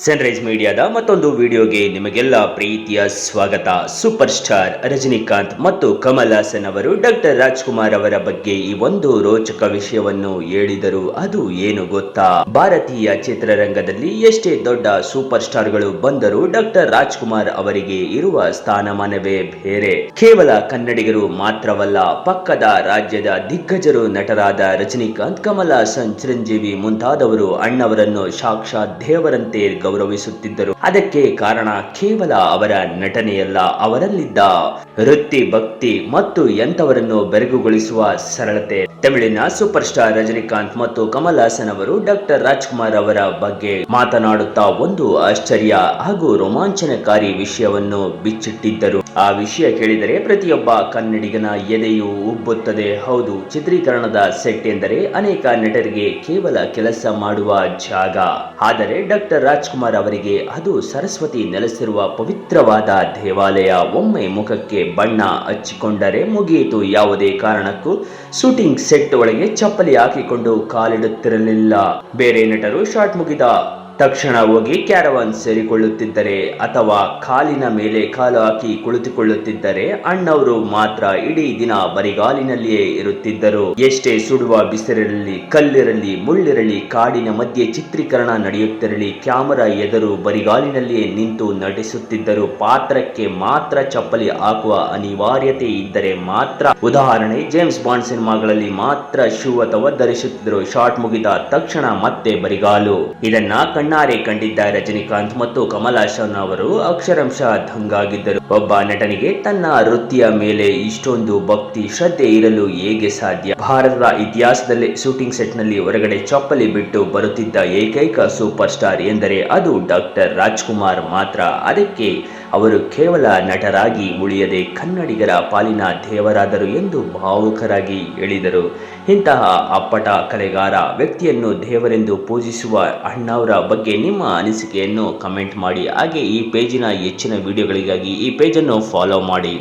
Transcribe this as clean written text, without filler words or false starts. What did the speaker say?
Sunrise ಮೀಡಿಯಾದ ಮತ್ತೊಂದು ವಿಡಿಯೋಗೆ ನಿಮಗೆಲ್ಲ ಪ್ರೀತಿಯ ಸ್ವಾಗತ. ಸೂಪರ್ ಸ್ಟಾರ್ ರಜನಿಕಾಂತ್ ಮತ್ತು ಕಮಲ್ ಹಾಸನ್ ಅವರು ಡಾಕ್ಟರ್ ರಾಜ್ಕುಮಾರ್ ಅವರ ಬಗ್ಗೆ ಈ ಒಂದು ರೋಚಕ ವಿಷಯವನ್ನು ಹೇಳಿದರು. ಅದು ಏನು ಗೊತ್ತಾ? ಭಾರತೀಯ ಚಿತ್ರರಂಗದಲ್ಲಿ ಎಷ್ಟೇ ದೊಡ್ಡ ಸೂಪರ್ ಸ್ಟಾರ್ಗಳು ಬಂದರೂ ಡಾಕ್ಟರ್ ರಾಜ್ಕುಮಾರ್ ಅವರಿಗೆ ಇರುವ ಸ್ಥಾನಮಾನವೇ ಬೇರೆ. ಕೇವಲ ಕನ್ನಡಿಗರು ಮಾತ್ರವಲ್ಲ, ಪಕ್ಕದ ರಾಜ್ಯದ ದಿಗ್ಗಜರು ನಟರಾದ ರಜನಿಕಾಂತ್, ಕಮಲ್ ಹಾಸನ್, ಚಿರಂಜೀವಿ ಮುಂತಾದವರು ಅಣ್ಣವರನ್ನು ಸಾಕ್ಷಾತ್ ದೇವರಂತೆ ಗೌರವಿಸುತ್ತಿದ್ದರು. ಅದಕ್ಕೆ ಕಾರಣ ಕೇವಲ ಅವರ ನಟನೆಯಲ್ಲ, ಅವರಲ್ಲಿದ್ದ ವೃತ್ತಿ, ಭಕ್ತಿ ಮತ್ತು ಎಂಥವರನ್ನು ಬೆರಗುಗೊಳಿಸುವ ಸರಳತೆ. ತಮಿಳಿನ ಸೂಪರ್ ಸ್ಟಾರ್ ರಜನಿಕಾಂತ್ ಮತ್ತು ಕಮಲ್ ಹಾಸನ್ ಅವರು ಡಾಕ್ಟರ್ ರಾಜ್ಕುಮಾರ್ ಅವರ ಬಗ್ಗೆ ಮಾತನಾಡುತ್ತಾ ಒಂದು ಆಶ್ಚರ್ಯ ಹಾಗೂ ರೋಮಾಂಚನಕಾರಿ ವಿಷಯವನ್ನು ಬಿಚ್ಚಿಟ್ಟಿದ್ದರು. ಆ ವಿಷಯ ಕೇಳಿದರೆ ಪ್ರತಿಯೊಬ್ಬ ಕನ್ನಡಿಗನ ಎದೆಯು ಉಬ್ಬುತ್ತದೆ. ಹೌದು, ಚಿತ್ರೀಕರಣದ ಸೆಟ್ ಎಂದರೆ ಅನೇಕ ನಟರಿಗೆ ಕೇವಲ ಕೆಲಸ ಮಾಡುವ ಜಾಗ. ಆದರೆ ಡಾಕ್ಟರ್ ರಾಜ್ಕುಮಾರ್ ಅವರಿಗೆ ಅದು ಸರಸ್ವತಿ ನೆಲೆಸಿರುವ ಪವಿತ್ರವಾದ ದೇವಾಲಯ. ಒಮ್ಮೆ ಮುಖಕ್ಕೆ ಬಣ್ಣ ಹಚ್ಚಿಕೊಂಡರೆ ಮುಗಿಯಿತು. ಯಾವುದೇ ಕಾರಣಕ್ಕೂ ಶೂಟಿಂಗ್ ಸೆಟ್ ಒಳಗೆ ಚಪ್ಪಲಿ ಹಾಕಿಕೊಂಡು ಕಾಲಿಡುತ್ತಿರಲಿಲ್ಲ. ಬೇರೆ ನಟರು ಶಾಟ್ ಮುಗಿದ ತಕ್ಷಣ ಹೋಗಿ ಕ್ಯಾರವಾನ್ ಸೇರಿಕೊಳ್ಳುತ್ತಿದ್ದರೆ ಅಥವಾ ಕಾಲಿನ ಮೇಲೆ ಕಾಲು ಹಾಕಿ ಕುಳಿತುಕೊಳ್ಳುತ್ತಿದ್ದರೆ, ಅಣ್ಣವರು ಮಾತ್ರ ಇಡೀ ದಿನ ಬರಿಗಾಲಿನಲ್ಲಿಯೇ ಇರುತ್ತಿದ್ದರು. ಎಷ್ಟೇ ಸುಡುವ ಬಿಸಿಲಿರಲಿ, ಕಲ್ಲಿರಲಿ, ಮುಳ್ಳಿರಲಿ, ಕಾಡಿನ ಮಧ್ಯೆ ಚಿತ್ರೀಕರಣ ನಡೆಯುತ್ತಿರಲಿ, ಕ್ಯಾಮರಾ ಎದುರು ಬರಿಗಾಲಿನಲ್ಲಿಯೇ ನಿಂತು ನಟಿಸುತ್ತಿದ್ದರು. ಪಾತ್ರಕ್ಕೆ ಮಾತ್ರ ಚಪ್ಪಲಿ ಹಾಕುವ ಅನಿವಾರ್ಯತೆ ಇದ್ದರೆ ಮಾತ್ರ, ಉದಾಹರಣೆ ಜೇಮ್ಸ್ ಬಾಂಡ್ ಸಿನಿಮಾಗಳಲ್ಲಿ ಮಾತ್ರ ಶೂ ಅಥವಾ ಧರಿಸುತ್ತಿದ್ದರು. ಶಾಟ್ ಮುಗಿದ ತಕ್ಷಣ ಮತ್ತೆ ಬರಿಗಾಲು. ಇದನ್ನ ಕಣ್ಣಾರೆ ಕಂಡಿದ್ದ ರಜನಿಕಾಂತ್ ಮತ್ತು ಕಮಲ್ ಹಾಸನ್ ಅವರು ಅಕ್ಷರಂಶ ದಂಗಾಗಿದ್ದರು. ಒಬ್ಬ ನಟನಿಗೆ ತನ್ನ ವೃತ್ತಿಯ ಮೇಲೆ ಇಷ್ಟೊಂದು ಭಕ್ತಿ, ಶ್ರದ್ಧೆ ಇರಲು ಹೇಗೆ ಸಾಧ್ಯ? ಭಾರತದ ಇತಿಹಾಸದಲ್ಲೇ ಶೂಟಿಂಗ್ ಸೆಟ್ ನಲ್ಲಿ ಹೊರಗಡೆ ಚಪ್ಪಲಿ ಬಿಟ್ಟು ಬರುತ್ತಿದ್ದ ಏಕೈಕ ಸೂಪರ್ ಸ್ಟಾರ್ ಎಂದರೆ ಅದು ಡಾಕ್ಟರ್ ರಾಜ್ಕುಮಾರ್ ಮಾತ್ರ. ಅದಕ್ಕೆ ಅವರು ಕೇವಲ ನಟರಾಗಿ ಉಳಿಯದೆ ಕನ್ನಡಿಗರ ಪಾಲಿನ ದೇವರಾದರು ಎಂದು ಭಾವುಕರಾಗಿ ಹೇಳಿದರು. ಇಂತಹ ಅಪ್ಪಟ ಕಲೆಗಾರ ವ್ಯಕ್ತಿಯನ್ನು ದೇವರೆಂದು ಪೂಜಿಸುವ ಅಣ್ಣವರ ಬಗ್ಗೆ ನಿಮ್ಮ ಅನಿಸಿಕೆಯನ್ನು ಕಮೆಂಟ್ ಮಾಡಿ. ಹಾಗೆ ಈ ಪೇಜಿನ ಹೆಚ್ಚಿನ ವಿಡಿಯೋಗಳಿಗಾಗಿ ಈ ಪೇಜನ್ನು ಫಾಲೋ ಮಾಡಿ.